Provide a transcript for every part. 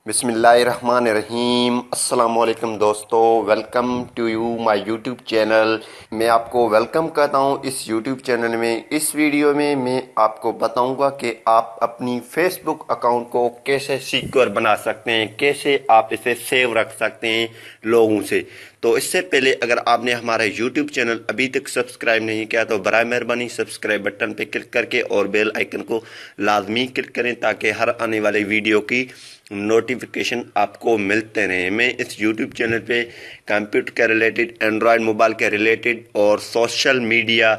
बिस्मिल्लाहिर्रहमानिर्रहीम। अस्सलाम वालेकुम दोस्तों, welcome to you my YouTube channel. मैं आपको वेलकम करता हूं इस यूट्यूब चैनल में। इस वीडियो में मैं आपको बताऊंगा कि आप अपनी फेसबुक अकाउंट को कैसे सिक्योर बना सकते हैं, कैसे आप इसे सेव रख सकते हैं लोगों से। तो इससे पहले अगर आपने हमारा यूट्यूब चैनल अभी तक सब्सक्राइब नहीं किया तो बराए मेहरबानी सब्सक्राइब बटन पर क्लिक करके और बेल आइकन को लाजमी क्लिक करें ताकि हर आने वाले वीडियो की नोटिफिकेशन आपको मिलते रहे। मैं इस यूट्यूब चैनल पे कंप्यूटर के रिलेटेड, एंड्रॉयड मोबाइल के रिलेटेड और सोशल मीडिया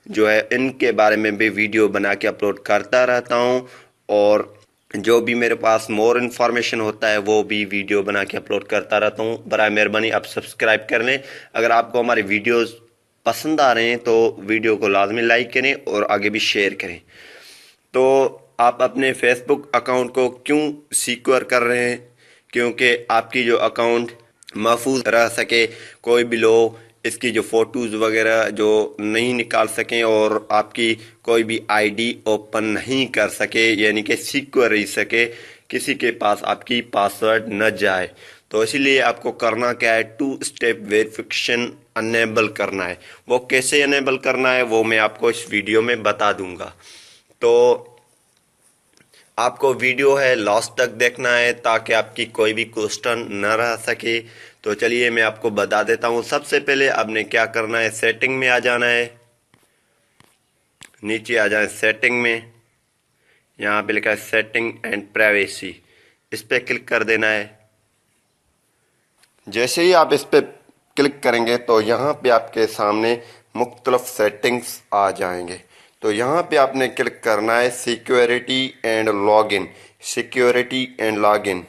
जो है इनके बारे में भी वीडियो बना के अपलोड करता रहता हूँ। और जो भी मेरे पास मोर इन्फॉर्मेशन होता है वो भी वीडियो बना के अपलोड करता रहता हूँ। बराए मेहरबानी आप सब्सक्राइब कर लें। अगर आपको हमारे वीडियोस पसंद आ रहे हैं तो वीडियो को लाजमी लाइक करें और आगे भी शेयर करें। तो आप अपने फेसबुक अकाउंट को क्यों सिक्योर कर रहे हैं? क्योंकि आपकी जो अकाउंट महफूज रह सके, कोई भी लोग इसकी जो फोटोज वगैरह जो नहीं निकाल सकें और आपकी कोई भी आईडी ओपन नहीं कर सके, यानी कि सिक्योर रह सके, किसी के पास आपकी पासवर्ड न जाए। तो इसीलिए आपको करना क्या है, 2 स्टेप वेरिफिकेशन अनेबल करना है। वो कैसे अनेबल करना है वो मैं आपको इस वीडियो में बता दूंगा। तो आपको वीडियो है लास्ट तक देखना है ताकि आपकी कोई भी क्वेश्चन न रह सके। तो चलिए मैं आपको बता देता हूँ। सबसे पहले आपने क्या करना है, सेटिंग में आ जाना है। नीचे आ जाए सेटिंग में, यहाँ पे लिखा है सेटिंग एंड प्राइवेसी, इस पे क्लिक कर देना है। जैसे ही आप इस पे क्लिक करेंगे तो यहाँ पे आपके सामने मुख्तलिफ सेटिंग्स आ जाएंगे। तो यहाँ पे आपने क्लिक करना है security and login, security and login.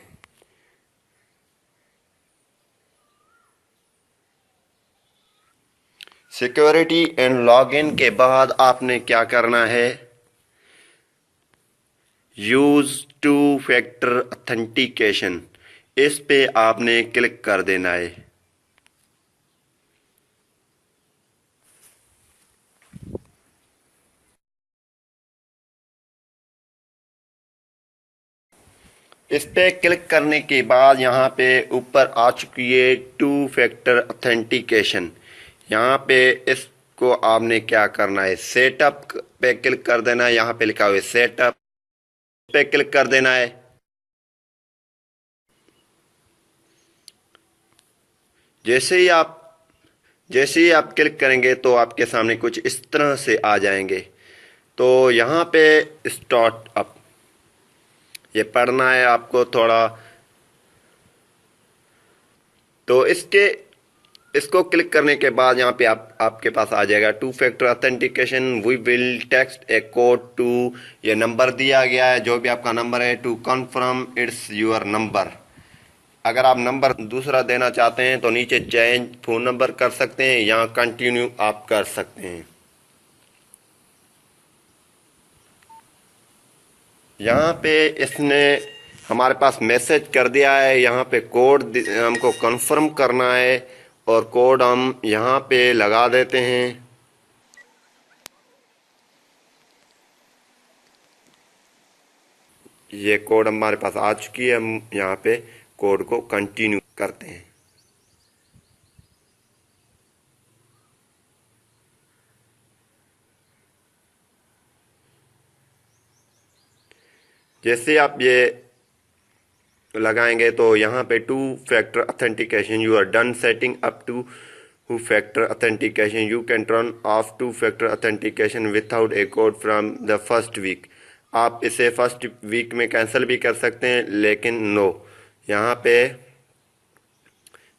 Security and login के बाद आपने क्या करना है, यूज 2 फैक्टर ऑथेंटिकेशन, इस पे आपने क्लिक कर देना है। इस पे क्लिक करने के बाद यहाँ पे ऊपर आ चुकी है 2 फैक्टर ऑथेंटिकेशन। यहाँ पे इसको आपने क्या करना है, सेटअप पे क्लिक कर देना है। यहाँ पे लिखा हुआ है सेटअप, पे क्लिक कर देना है। जैसे ही आप जैसे ही आप क्लिक करेंगे तो आपके सामने कुछ इस तरह से आ जाएंगे। तो यहाँ पे स्टार्ट अप, ये पढ़ना है आपको थोड़ा। तो इसको क्लिक करने के बाद यहाँ पे आपके पास आ जाएगा 2 factor authentication. We will text a code to, ये नंबर दिया गया है, जो भी आपका नंबर है, to confirm it's your number. अगर आप नंबर दूसरा देना चाहते हैं तो नीचे चेंज फोन नंबर कर सकते हैं, यहाँ कंटिन्यू आप कर सकते हैं। यहाँ पे इसने हमारे पास मैसेज कर दिया है, यहाँ पे कोड हमको कंफर्म करना है और कोड हम यहाँ पे लगा देते हैं। ये कोड हमारे पास आ चुकी है, हम यहाँ पे कोड को कंटिन्यू करते हैं। जैसे आप ये लगाएंगे तो यहाँ पे 2 factor authentication, you are done setting up 2 factor authentication, you can turn off 2 factor authentication without a code from the first week. आप इसे फर्स्ट वीक में कैंसिल भी कर सकते हैं, लेकिन नो, यहाँ पे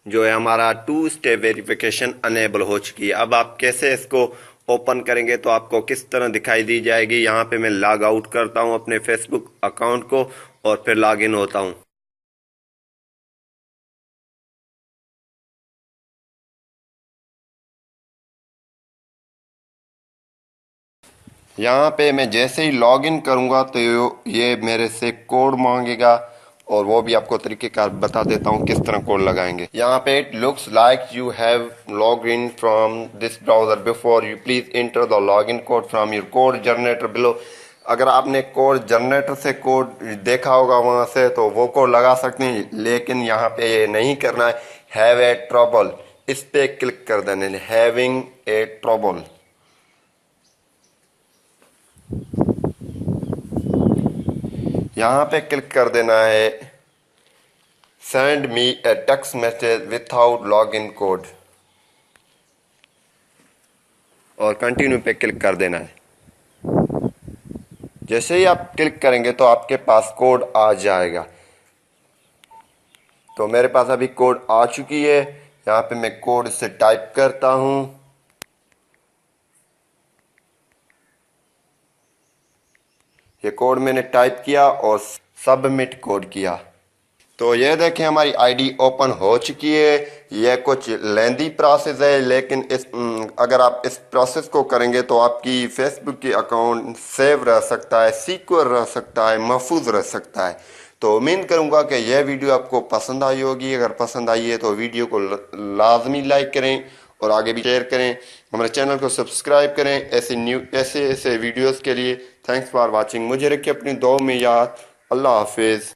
जो है हमारा 2 स्टेप वेरिफिकेशन अनेबल हो चुकी है। अब आप कैसे इसको ओपन करेंगे तो आपको किस तरह दिखाई दी जाएगी। यहाँ पे मैं लॉग आउट करता हूँ अपने फेसबुक अकाउंट को और फिर लॉग इन होता हूँ। यहाँ पे मैं जैसे ही लॉग इन करूँगा तो ये मेरे से कोड मांगेगा और वो भी आपको तरीक़ेकार बता देता हूँ किस तरह कोड लगाएंगे। यहाँ पे it looks like you have log in from this browser before, you please enter the log in code from your code generator below. अगर आपने कोड जनरेटर से कोड देखा होगा वहां से तो वो कोड लगा सकते हैं, लेकिन यहाँ पे ये नहीं करना है। हैव ए ट्रबल, इस पे क्लिक कर देना है, हैविंग ए ट्रबल। यहाँ पे क्लिक कर देना है send me A text message without log in code और कंटिन्यू पे क्लिक कर देना है। जैसे ही आप क्लिक करेंगे तो आपके पास कोड आ जाएगा। तो मेरे पास अभी कोड आ चुकी है। यहाँ पे मैं कोड से टाइप करता हूँ। ये कोड मैंने टाइप किया और सबमिट कोड किया। तो ये देखें हमारी आईडी ओपन हो चुकी है। ये कुछ लेंदी प्रोसेस है, लेकिन अगर आप इस प्रोसेस को करेंगे तो आपकी फेसबुक की अकाउंट सेव रह सकता है, सिक्योर रह सकता है, महफूज रह सकता है। तो उम्मीद करूंगा कि यह वीडियो आपको पसंद आई होगी। अगर पसंद आई है तो वीडियो को लाजमी लाइक करें और आगे भी शेयर करें। हमारे चैनल को सब्सक्राइब करें ऐसे वीडियोस के लिए। Thanks for watching. मुझे रखिए अपनी दुआ में याद। अल्लाह हाफिज़।